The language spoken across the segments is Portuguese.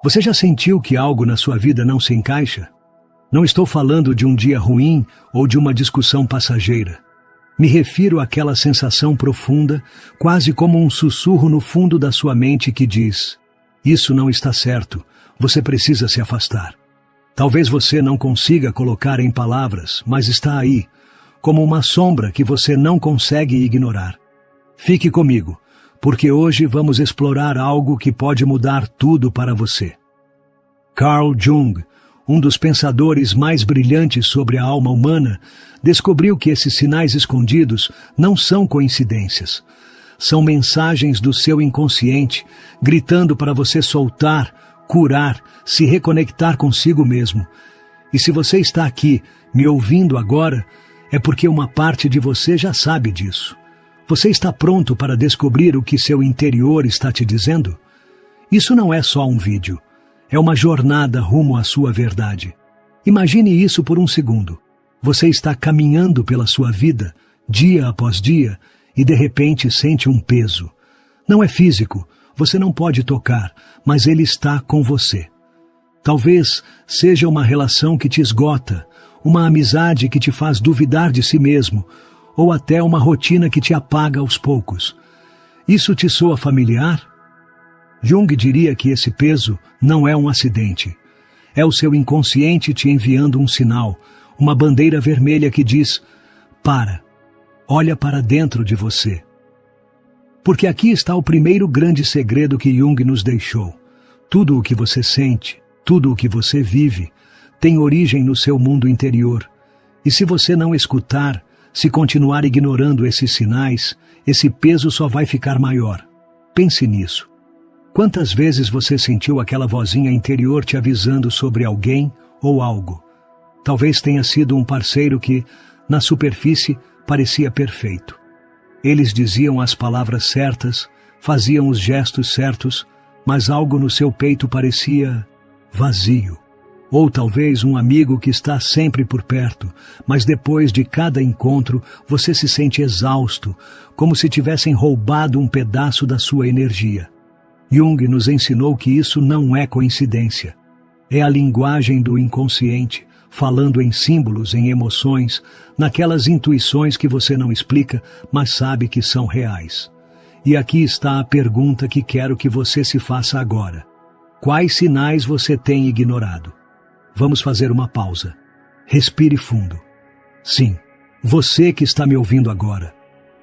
Você já sentiu que algo na sua vida não se encaixa? Não estou falando de um dia ruim ou de uma discussão passageira. Me refiro àquela sensação profunda, quase como um sussurro no fundo da sua mente que diz: isso não está certo, você precisa se afastar. Talvez você não consiga colocar em palavras, mas está aí, como uma sombra que você não consegue ignorar. Fique comigo, porque hoje vamos explorar algo que pode mudar tudo para você. Carl Jung, um dos pensadores mais brilhantes sobre a alma humana, descobriu que esses sinais escondidos não são coincidências. São mensagens do seu inconsciente, gritando para você soltar, curar, se reconectar consigo mesmo. E se você está aqui, me ouvindo agora, é porque uma parte de você já sabe disso. Você está pronto para descobrir o que seu interior está te dizendo? Isso não é só um vídeo. É uma jornada rumo à sua verdade. Imagine isso por um segundo. Você está caminhando pela sua vida, dia após dia, e de repente sente um peso. Não é físico, você não pode tocar, mas ele está com você. Talvez seja uma relação que te esgota, uma amizade que te faz duvidar de si mesmo, ou até uma rotina que te apaga aos poucos. Isso te soa familiar? Jung diria que esse peso não é um acidente. É o seu inconsciente te enviando um sinal, uma bandeira vermelha que diz: para, olha para dentro de você. Porque aqui está o primeiro grande segredo que Jung nos deixou. Tudo o que você sente, tudo o que você vive, tem origem no seu mundo interior. E se você não escutar, se continuar ignorando esses sinais, esse peso só vai ficar maior. Pense nisso. Quantas vezes você sentiu aquela vozinha interior te avisando sobre alguém ou algo? Talvez tenha sido um parceiro que, na superfície, parecia perfeito. Eles diziam as palavras certas, faziam os gestos certos, mas algo no seu peito parecia vazio. Ou talvez um amigo que está sempre por perto, mas depois de cada encontro você se sente exausto, como se tivessem roubado um pedaço da sua energia. Jung nos ensinou que isso não é coincidência. É a linguagem do inconsciente, falando em símbolos, em emoções, naquelas intuições que você não explica, mas sabe que são reais. E aqui está a pergunta que quero que você se faça agora. Quais sinais você tem ignorado? Vamos fazer uma pausa. Respire fundo. Sim, você que está me ouvindo agora.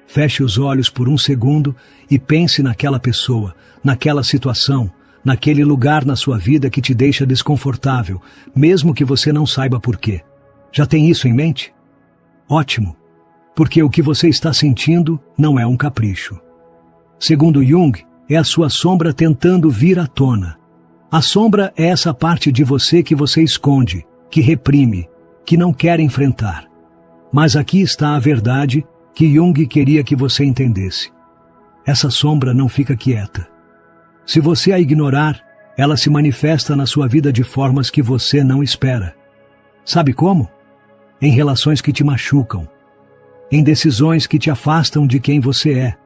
Feche os olhos por um segundo e pense naquela pessoa, naquela situação, naquele lugar na sua vida que te deixa desconfortável, mesmo que você não saiba por quê. Já tem isso em mente? Ótimo, porque o que você está sentindo não é um capricho. Segundo Jung, é a sua sombra tentando vir à tona. A sombra é essa parte de você que você esconde, que reprime, que não quer enfrentar. Mas aqui está a verdade que Jung queria que você entendesse. Essa sombra não fica quieta. Se você a ignorar, ela se manifesta na sua vida de formas que você não espera. Sabe como? Em relações que te machucam, em decisões que te afastam de quem você é,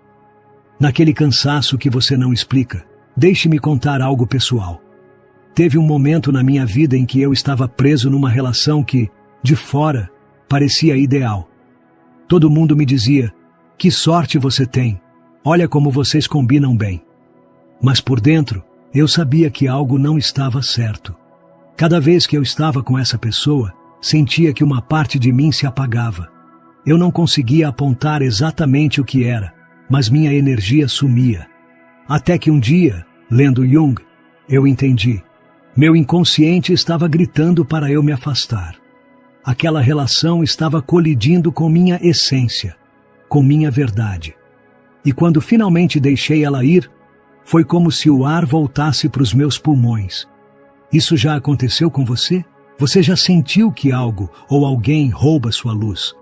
naquele cansaço que você não explica. Deixe-me contar algo pessoal. Teve um momento na minha vida em que eu estava preso numa relação que, de fora, parecia ideal. Todo mundo me dizia: que sorte você tem, olha como vocês combinam bem. Mas por dentro, eu sabia que algo não estava certo. Cada vez que eu estava com essa pessoa, sentia que uma parte de mim se apagava. Eu não conseguia apontar exatamente o que era, mas minha energia sumia. Até que um dia, lendo Jung, eu entendi. Meu inconsciente estava gritando para eu me afastar. Aquela relação estava colidindo com minha essência, com minha verdade. E quando finalmente deixei ela ir, foi como se o ar voltasse para os meus pulmões. Isso já aconteceu com você? Você já sentiu que algo ou alguém rouba sua luz,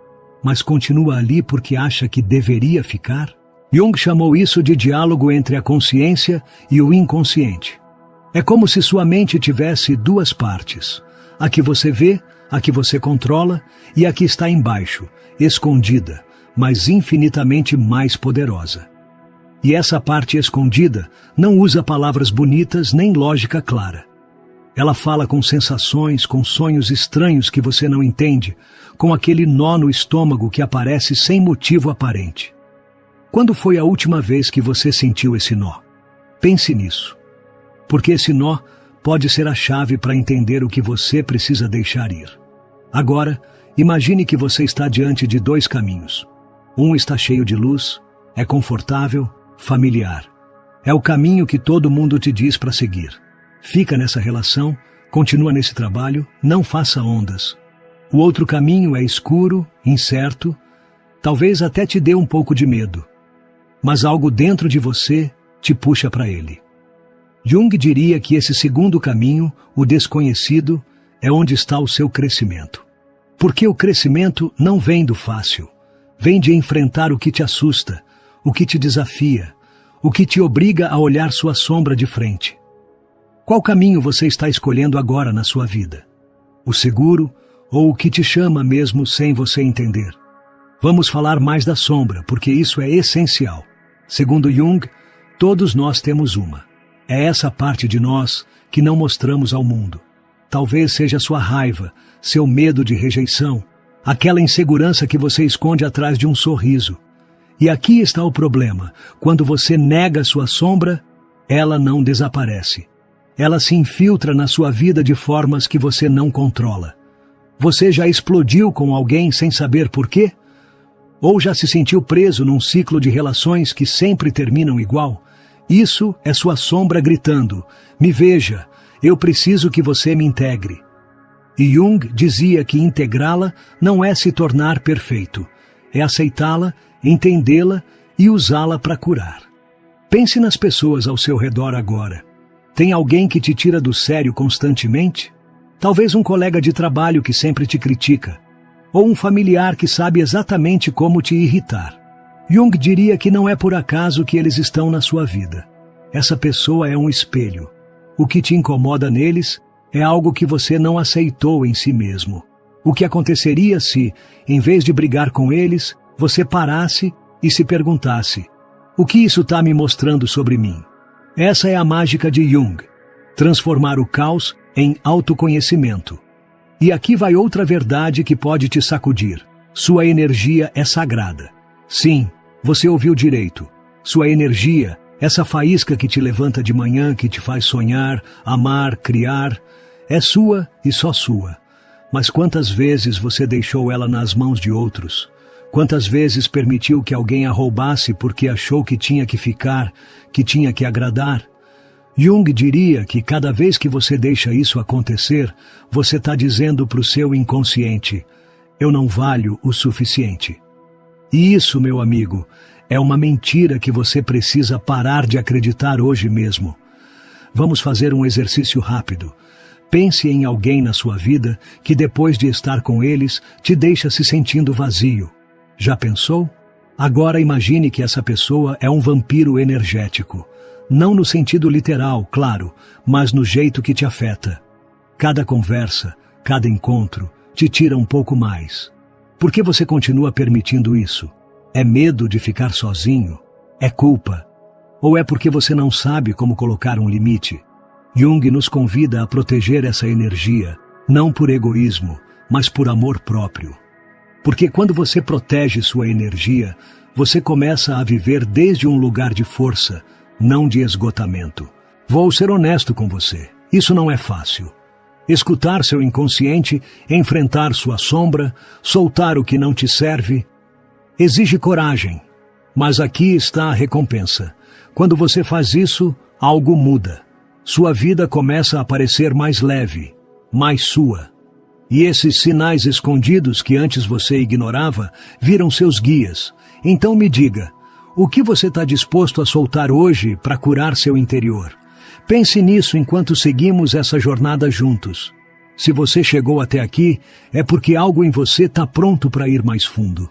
mas continua ali porque acha que deveria ficar? Jung chamou isso de diálogo entre a consciência e o inconsciente. É como se sua mente tivesse duas partes. A que você vê, a que você controla, e a que está embaixo, escondida, mas infinitamente mais poderosa. E essa parte escondida não usa palavras bonitas nem lógica clara. Ela fala com sensações, com sonhos estranhos que você não entende, com aquele nó no estômago que aparece sem motivo aparente. Quando foi a última vez que você sentiu esse nó? Pense nisso. Porque esse nó pode ser a chave para entender o que você precisa deixar ir. Agora, imagine que você está diante de dois caminhos. Um está cheio de luz, é confortável, familiar. É o caminho que todo mundo te diz para seguir. Fica nessa relação, continua nesse trabalho, não faça ondas. O outro caminho é escuro, incerto, talvez até te dê um pouco de medo. Mas algo dentro de você te puxa para ele. Jung diria que esse segundo caminho, o desconhecido, é onde está o seu crescimento. Porque o crescimento não vem do fácil. Vem de enfrentar o que te assusta, o que te desafia, o que te obriga a olhar sua sombra de frente. Qual caminho você está escolhendo agora na sua vida? O seguro ou o que te chama mesmo sem você entender? Vamos falar mais da sombra, porque isso é essencial. Segundo Jung, todos nós temos uma. É essa parte de nós que não mostramos ao mundo. Talvez seja sua raiva, seu medo de rejeição, aquela insegurança que você esconde atrás de um sorriso. E aqui está o problema. Quando você nega sua sombra, ela não desaparece. Ela se infiltra na sua vida de formas que você não controla. Você já explodiu com alguém sem saber por quê? Ou já se sentiu preso num ciclo de relações que sempre terminam igual? Isso é sua sombra gritando: me veja, eu preciso que você me integre. E Jung dizia que integrá-la não é se tornar perfeito, é aceitá-la, entendê-la e usá-la para curar. Pense nas pessoas ao seu redor agora. Tem alguém que te tira do sério constantemente? Talvez um colega de trabalho que sempre te critica, ou um familiar que sabe exatamente como te irritar. Jung diria que não é por acaso que eles estão na sua vida. Essa pessoa é um espelho. O que te incomoda neles é algo que você não aceitou em si mesmo. O que aconteceria se, em vez de brigar com eles, você parasse e se perguntasse: o que isso está me mostrando sobre mim? Essa é a mágica de Jung. Transformar o caos em autoconhecimento. E aqui vai outra verdade que pode te sacudir. Sua energia é sagrada. Sim, você ouviu direito. Sua energia, essa faísca que te levanta de manhã, que te faz sonhar, amar, criar, é sua e só sua. Mas quantas vezes você deixou ela nas mãos de outros? Quantas vezes permitiu que alguém a roubasse porque achou que tinha que ficar, que tinha que agradar? Jung diria que cada vez que você deixa isso acontecer, você está dizendo para o seu inconsciente: eu não valho o suficiente. E isso, meu amigo, é uma mentira que você precisa parar de acreditar hoje mesmo. Vamos fazer um exercício rápido. Pense em alguém na sua vida que depois de estar com eles, te deixa se sentindo vazio. Já pensou? Agora imagine que essa pessoa é um vampiro energético. Não no sentido literal, claro, mas no jeito que te afeta. Cada conversa, cada encontro, te tira um pouco mais. Por que você continua permitindo isso? É medo de ficar sozinho? É culpa? Ou é porque você não sabe como colocar um limite? Jung nos convida a proteger essa energia, não por egoísmo, mas por amor próprio. Porque quando você protege sua energia, você começa a viver desde um lugar de força, não de esgotamento. Vou ser honesto com você, isso não é fácil. Escutar seu inconsciente, enfrentar sua sombra, soltar o que não te serve, exige coragem. Mas aqui está a recompensa. Quando você faz isso, algo muda. Sua vida começa a parecer mais leve, mais sua. E esses sinais escondidos que antes você ignorava, viram seus guias. Então me diga, o que você está disposto a soltar hoje para curar seu interior? Pense nisso enquanto seguimos essa jornada juntos. Se você chegou até aqui, é porque algo em você está pronto para ir mais fundo.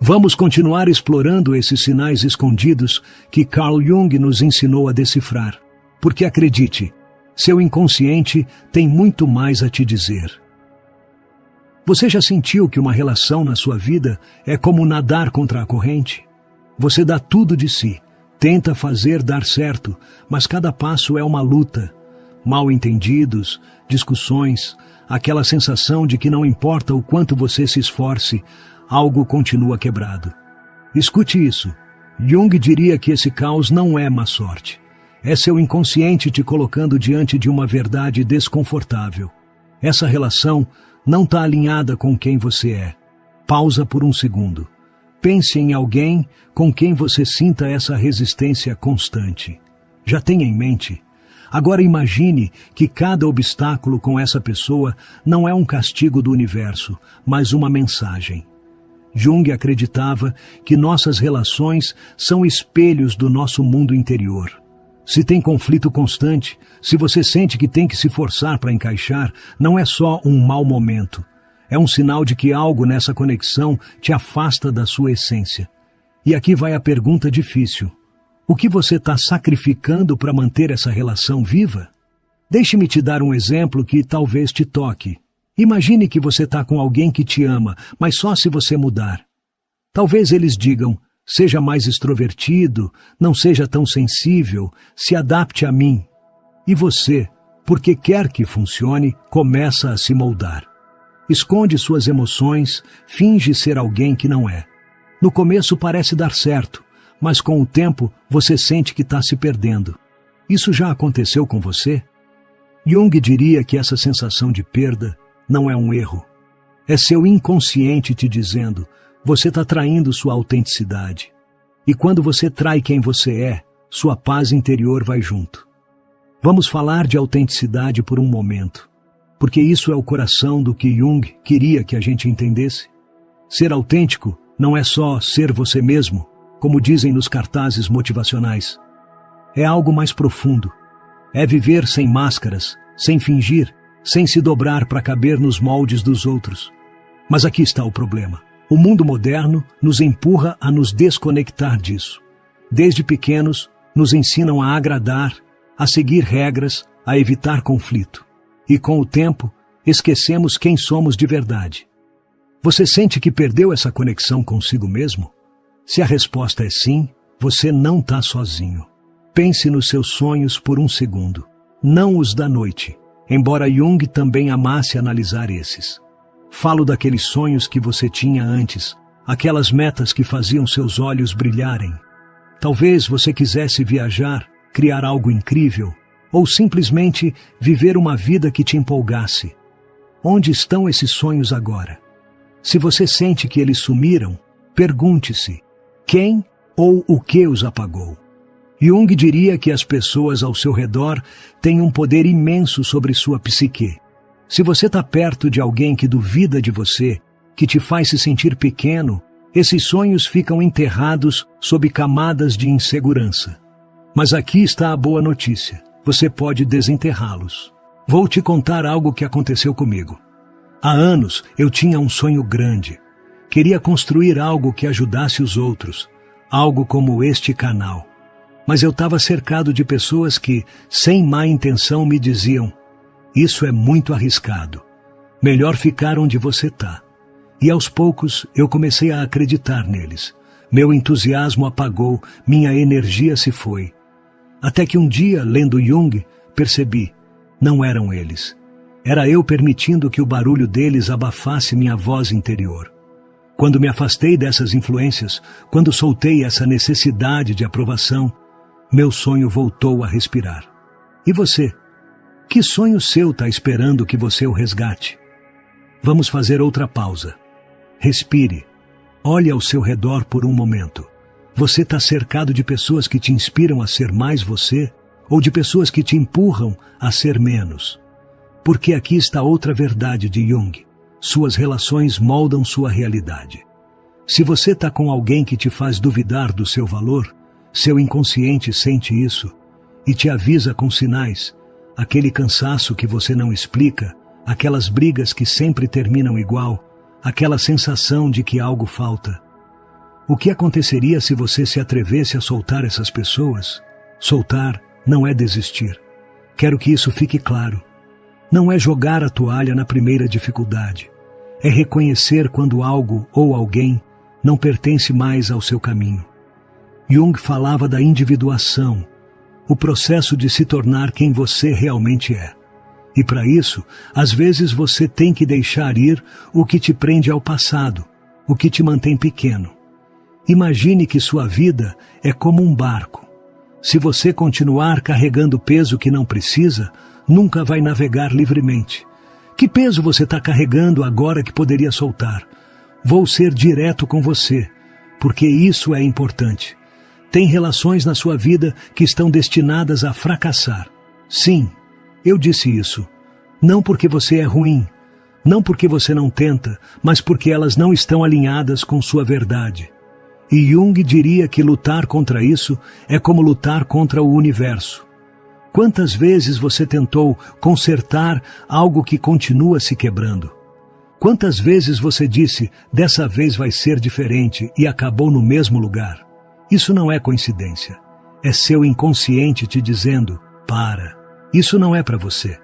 Vamos continuar explorando esses sinais escondidos que Carl Jung nos ensinou a decifrar. Porque acredite, seu inconsciente tem muito mais a te dizer. Você já sentiu que uma relação na sua vida é como nadar contra a corrente? Você dá tudo de si, tenta fazer dar certo, mas cada passo é uma luta. mal-entendidos, discussões, aquela sensação de que não importa o quanto você se esforce, algo continua quebrado. Escute isso. Jung diria que esse caos não é má sorte. É seu inconsciente te colocando diante de uma verdade desconfortável. Essa relação não está alinhada com quem você é. Pausa por um segundo. Pense em alguém com quem você sinta essa resistência constante. Já tenha em mente. Agora imagine que cada obstáculo com essa pessoa não é um castigo do universo, mas uma mensagem. Jung acreditava que nossas relações são espelhos do nosso mundo interior. Se tem conflito constante, se você sente que tem que se forçar para encaixar, não é só um mau momento. É um sinal de que algo nessa conexão te afasta da sua essência. E aqui vai a pergunta difícil. O que você está sacrificando para manter essa relação viva? Deixe-me te dar um exemplo que talvez te toque. Imagine que você está com alguém que te ama, mas só se você mudar. Talvez eles digam, seja mais extrovertido, não seja tão sensível, se adapte a mim. E você, porque quer que funcione, começa a se moldar. Esconde suas emoções, finge ser alguém que não é. No começo parece dar certo, mas com o tempo você sente que está se perdendo. Isso já aconteceu com você? Jung diria que essa sensação de perda não é um erro. É seu inconsciente te dizendo, você está traindo sua autenticidade. E quando você trai quem você é, sua paz interior vai junto. Vamos falar de autenticidade por um momento, porque isso é o coração do que Jung queria que a gente entendesse. Ser autêntico não é só ser você mesmo, como dizem nos cartazes motivacionais. É algo mais profundo. É viver sem máscaras, sem fingir, sem se dobrar para caber nos moldes dos outros. Mas aqui está o problema. O mundo moderno nos empurra a nos desconectar disso. Desde pequenos, nos ensinam a agradar, a seguir regras, a evitar conflito. E com o tempo, esquecemos quem somos de verdade. Você sente que perdeu essa conexão consigo mesmo? Se a resposta é sim, você não está sozinho. Pense nos seus sonhos por um segundo. Não os da noite, embora Jung também amasse analisar esses. Falo daqueles sonhos que você tinha antes, aquelas metas que faziam seus olhos brilharem. Talvez você quisesse viajar, criar algo incrível, ou simplesmente viver uma vida que te empolgasse. Onde estão esses sonhos agora? Se você sente que eles sumiram, pergunte-se, quem ou o que os apagou? Jung diria que as pessoas ao seu redor têm um poder imenso sobre sua psique. Se você está perto de alguém que duvida de você, que te faz se sentir pequeno, esses sonhos ficam enterrados sob camadas de insegurança. Mas aqui está a boa notícia. Você pode desenterrá-los. Vou te contar algo que aconteceu comigo. Há anos eu tinha um sonho grande. Queria construir algo que ajudasse os outros, algo como este canal. Mas eu estava cercado de pessoas que, sem má intenção, me diziam, isso é muito arriscado. Melhor ficar onde você está. E aos poucos eu comecei a acreditar neles. Meu entusiasmo apagou, minha energia se foi. Até que um dia, lendo Jung, percebi, não eram eles. Era eu permitindo que o barulho deles abafasse minha voz interior. Quando me afastei dessas influências, quando soltei essa necessidade de aprovação, meu sonho voltou a respirar. E você? Que sonho seu está esperando que você o resgate? Vamos fazer outra pausa. Respire. Olhe ao seu redor por um momento. Você está cercado de pessoas que te inspiram a ser mais você ou de pessoas que te empurram a ser menos? Porque aqui está outra verdade de Jung. Suas relações moldam sua realidade. Se você está com alguém que te faz duvidar do seu valor, seu inconsciente sente isso e te avisa com sinais, aquele cansaço que você não explica, aquelas brigas que sempre terminam igual, aquela sensação de que algo falta. O que aconteceria se você se atrevesse a soltar essas pessoas? Soltar não é desistir. Quero que isso fique claro. Não é jogar a toalha na primeira dificuldade. É reconhecer quando algo ou alguém não pertence mais ao seu caminho. Jung falava da individuação, o processo de se tornar quem você realmente é. E para isso, às vezes você tem que deixar ir o que te prende ao passado, o que te mantém pequeno. Imagine que sua vida é como um barco. Se você continuar carregando peso que não precisa, nunca vai navegar livremente. Que peso você está carregando agora que poderia soltar? Vou ser direto com você, porque isso é importante. Tem relações na sua vida que estão destinadas a fracassar. Sim, eu disse isso. Não porque você é ruim, não porque você não tenta, mas porque elas não estão alinhadas com sua verdade. E Jung diria que lutar contra isso é como lutar contra o universo. Quantas vezes você tentou consertar algo que continua se quebrando? Quantas vezes você disse, dessa vez vai ser diferente, e acabou no mesmo lugar? Isso não é coincidência. É seu inconsciente te dizendo, para. Isso não é para você.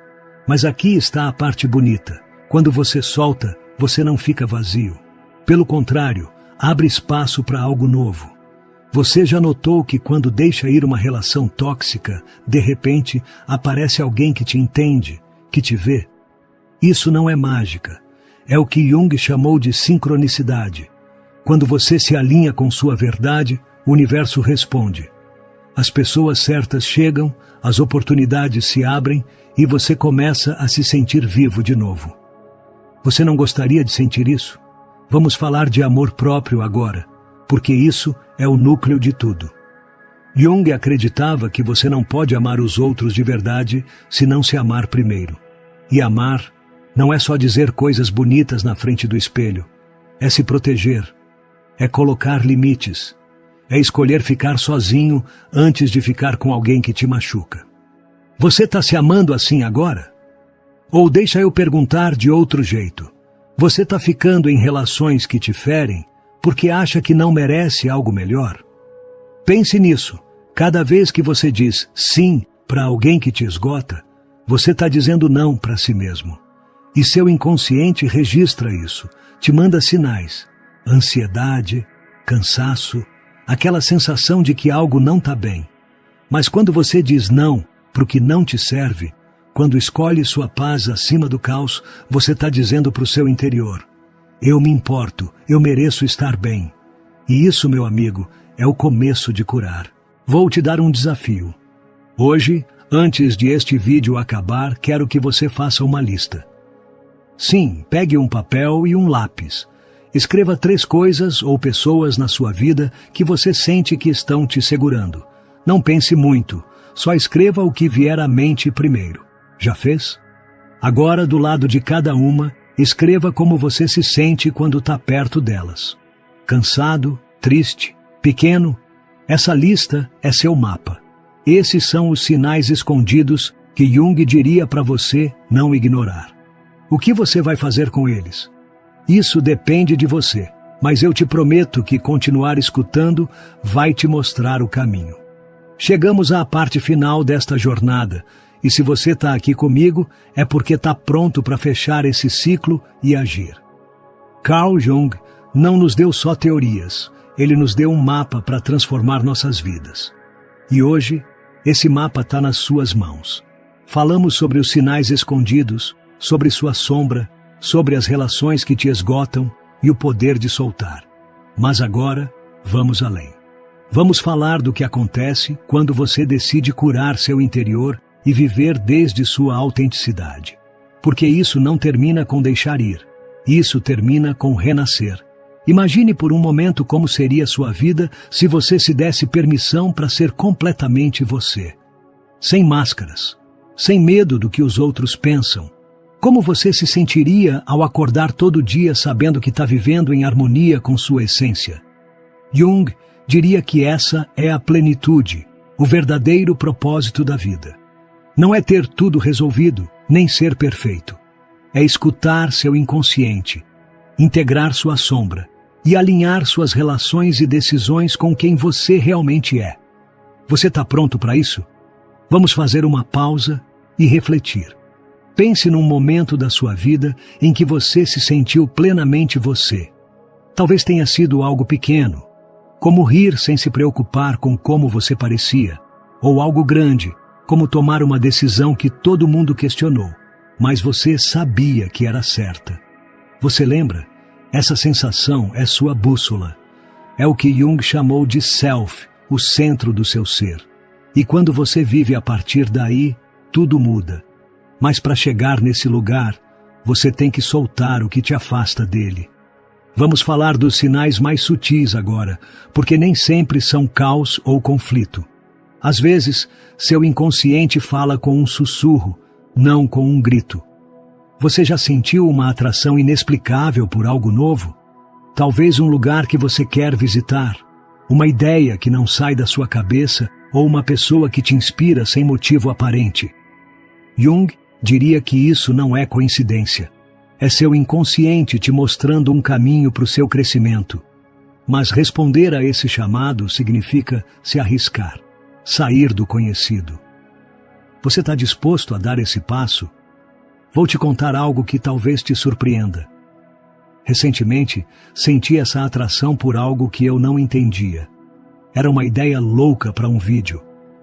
Mas aqui está a parte bonita. Quando você solta, você não fica vazio. Pelo contrário, abre espaço para algo novo. Você já notou que quando deixa ir uma relação tóxica, de repente aparece alguém que te entende, que te vê? Isso não é mágica. É o que Jung chamou de sincronicidade. Quando você se alinha com sua verdade, o universo responde. As pessoas certas chegam, as oportunidades se abrem e você começa a se sentir vivo de novo. Você não gostaria de sentir isso? Vamos falar de amor próprio agora, porque isso é o núcleo de tudo. Jung acreditava que você não pode amar os outros de verdade se não se amar primeiro. E amar não é só dizer coisas bonitas na frente do espelho. É se proteger. É colocar limites. É escolher ficar sozinho antes de ficar com alguém que te machuca. Você está se amando assim agora? Ou deixa eu perguntar de outro jeito. Você está ficando em relações que te ferem porque acha que não merece algo melhor? Pense nisso. Cada vez que você diz sim para alguém que te esgota, você está dizendo não para si mesmo. E seu inconsciente registra isso, te manda sinais. Ansiedade, cansaço, aquela sensação de que algo não está bem. Mas quando você diz não para o que não te serve, quando escolhe sua paz acima do caos, você está dizendo para o seu interior, eu me importo, eu mereço estar bem. E isso, meu amigo, é o começo de curar. Vou te dar um desafio. Hoje, antes de este vídeo acabar, quero que você faça uma lista. Sim, pegue um papel e um lápis. Escreva 3 coisas ou pessoas na sua vida que você sente que estão te segurando. Não pense muito, só escreva o que vier à mente primeiro. Já fez? Agora, do lado de cada uma, escreva como você se sente quando está perto delas. Cansado, triste, pequeno? Essa lista é seu mapa. Esses são os sinais escondidos que Jung diria para você não ignorar. O que você vai fazer com eles? Isso depende de você, mas eu te prometo que continuar escutando vai te mostrar o caminho. Chegamos à parte final desta jornada, e se você está aqui comigo, é porque está pronto para fechar esse ciclo e agir. Carl Jung não nos deu só teorias, ele nos deu um mapa para transformar nossas vidas. E hoje, esse mapa está nas suas mãos. Falamos sobre os sinais escondidos, sobre sua sombra, sobre as relações que te esgotam e o poder de soltar. Mas agora, vamos além. Vamos falar do que acontece quando você decide curar seu interior e viver desde sua autenticidade. Porque isso não termina com deixar ir. Isso termina com renascer. Imagine por um momento como seria sua vida se você se desse permissão para ser completamente você. Sem máscaras. Sem medo do que os outros pensam. Como você se sentiria ao acordar todo dia sabendo que está vivendo em harmonia com sua essência? Jung diria que essa é a plenitude, o verdadeiro propósito da vida. Não é ter tudo resolvido, nem ser perfeito. É escutar seu inconsciente, integrar sua sombra e alinhar suas relações e decisões com quem você realmente é. Você está pronto para isso? Vamos fazer uma pausa e refletir. Pense num momento da sua vida em que você se sentiu plenamente você. Talvez tenha sido algo pequeno, como rir sem se preocupar com como você parecia, ou algo grande, como tomar uma decisão que todo mundo questionou, mas você sabia que era certa. Você lembra? Essa sensação é sua bússola. É o que Jung chamou de self, o centro do seu ser. E quando você vive a partir daí, tudo muda. Mas para chegar nesse lugar, você tem que soltar o que te afasta dele. Vamos falar dos sinais mais sutis agora, porque nem sempre são caos ou conflito. Às vezes, seu inconsciente fala com um sussurro, não com um grito. Você já sentiu uma atração inexplicável por algo novo? Talvez um lugar que você quer visitar, uma ideia que não sai da sua cabeça ou uma pessoa que te inspira sem motivo aparente. Jung diria que isso não é coincidência. É seu inconsciente te mostrando um caminho para o seu crescimento. Mas responder a esse chamado significa se arriscar, sair do conhecido. Você está disposto a dar esse passo? Vou te contar algo que talvez te surpreenda. Recentemente, senti essa atração por algo que eu não entendia. Era uma ideia louca para um vídeo.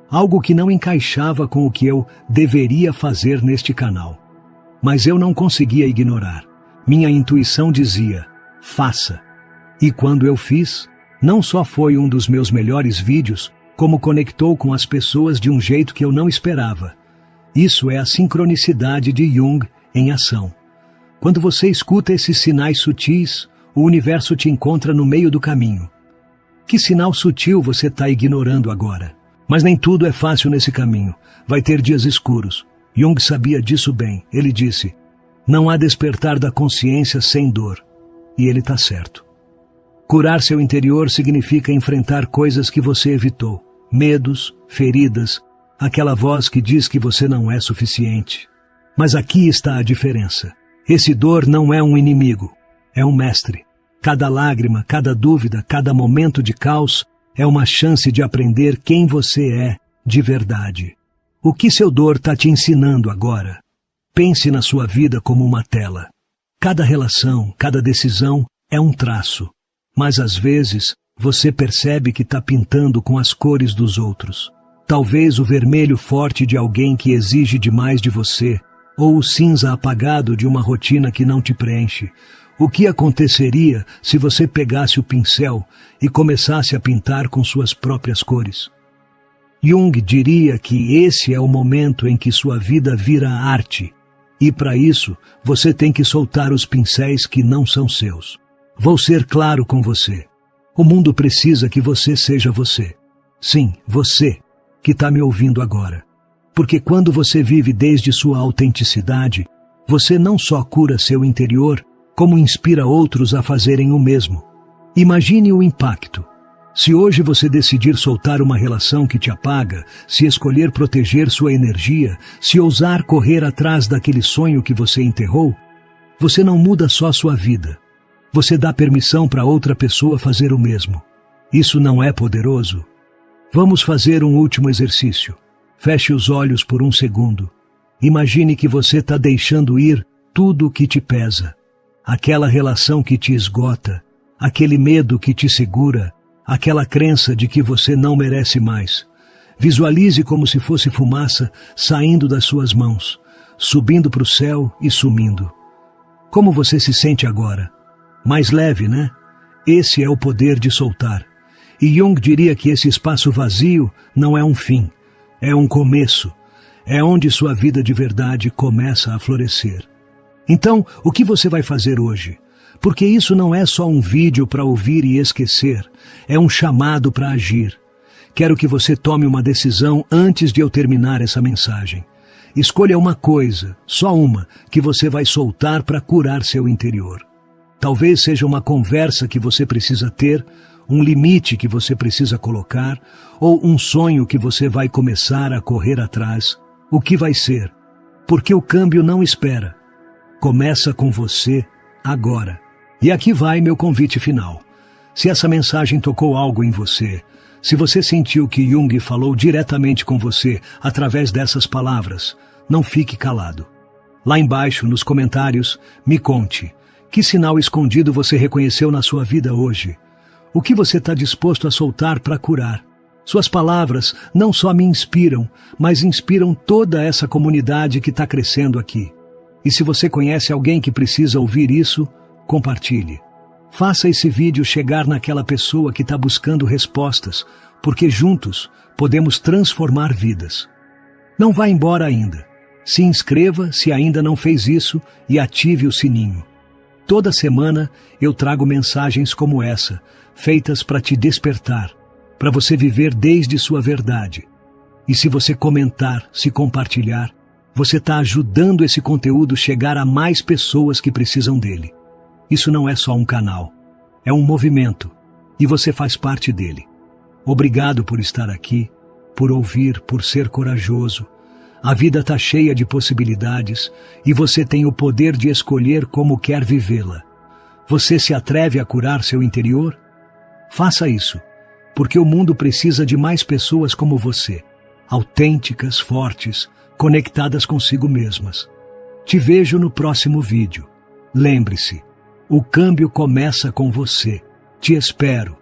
Algo que não encaixava com o que eu deveria fazer neste canal. Mas eu não conseguia ignorar. Minha intuição dizia, faça. E quando eu fiz, não só foi um dos meus melhores vídeos, como conectou com as pessoas de um jeito que eu não esperava. Isso é a sincronicidade de Jung em ação. Quando você escuta esses sinais sutis, o universo te encontra no meio do caminho. Que sinal sutil você está ignorando agora? Mas nem tudo é fácil nesse caminho. Vai ter dias escuros. Jung sabia disso bem. Ele disse, não há despertar da consciência sem dor. E ele está certo. Curar seu interior significa enfrentar coisas que você evitou. Medos, feridas, aquela voz que diz que você não é suficiente. Mas aqui está a diferença. Esse dor não é um inimigo, é um mestre. Cada lágrima, cada dúvida, cada momento de caos é uma chance de aprender quem você é de verdade. O que seu dor está te ensinando agora? Pense na sua vida como uma tela. Cada relação, cada decisão é um traço. Mas às vezes você percebe que está pintando com as cores dos outros. Talvez o vermelho forte de alguém que exige demais de você, ou o cinza apagado de uma rotina que não te preenche. O que aconteceria se você pegasse o pincel e começasse a pintar com suas próprias cores? Jung diria que esse é o momento em que sua vida vira arte, e para isso você tem que soltar os pincéis que não são seus. Vou ser claro com você. O mundo precisa que você seja você. Sim, você, que está me ouvindo agora. Porque quando você vive desde sua autenticidade, você não só cura seu interior, como inspira outros a fazerem o mesmo. Imagine o impacto. Se hoje você decidir soltar uma relação que te apaga, se escolher proteger sua energia, se ousar correr atrás daquele sonho que você enterrou, você não muda só sua vida. Você dá permissão para outra pessoa fazer o mesmo. Isso não é poderoso? Vamos fazer um último exercício. Feche os olhos por um segundo. Imagine que você está deixando ir tudo o que te pesa. Aquela relação que te esgota, aquele medo que te segura, aquela crença de que você não merece mais. Visualize como se fosse fumaça saindo das suas mãos, subindo para o céu e sumindo. Como você se sente agora? Mais leve, né? Esse é o poder de soltar. E Jung diria que esse espaço vazio não é um fim, é um começo. É onde sua vida de verdade começa a florescer. Então, o que você vai fazer hoje? Porque isso não é só um vídeo para ouvir e esquecer, é um chamado para agir. Quero que você tome uma decisão antes de eu terminar essa mensagem. Escolha uma coisa, só uma, que você vai soltar para curar seu interior. Talvez seja uma conversa que você precisa ter, um limite que você precisa colocar, ou um sonho que você vai começar a correr atrás. O que vai ser? Porque o câmbio não espera. Começa com você agora. E aqui vai meu convite final. Se essa mensagem tocou algo em você, se você sentiu que Jung falou diretamente com você através dessas palavras, não fique calado. Lá embaixo, nos comentários, me conte. Que sinal escondido você reconheceu na sua vida hoje? O que você está disposto a soltar para curar? Suas palavras não só me inspiram, mas inspiram toda essa comunidade que está crescendo aqui. E se você conhece alguém que precisa ouvir isso, compartilhe. Faça esse vídeo chegar naquela pessoa que está buscando respostas, porque juntos podemos transformar vidas. Não vá embora ainda. Se inscreva se ainda não fez isso e ative o sininho. Toda semana eu trago mensagens como essa, feitas para te despertar, para você viver desde sua verdade. E se você comentar, se compartilhar, você está ajudando esse conteúdo chegar a mais pessoas que precisam dele. Isso não é só um canal, é um movimento, e você faz parte dele. Obrigado por estar aqui, por ouvir, por ser corajoso. A vida está cheia de possibilidades e você tem o poder de escolher como quer vivê-la. Você se atreve a curar seu interior? Faça isso, porque o mundo precisa de mais pessoas como você, autênticas, fortes, conectadas consigo mesmas. Te vejo no próximo vídeo. Lembre-se, o câmbio começa com você. Te espero.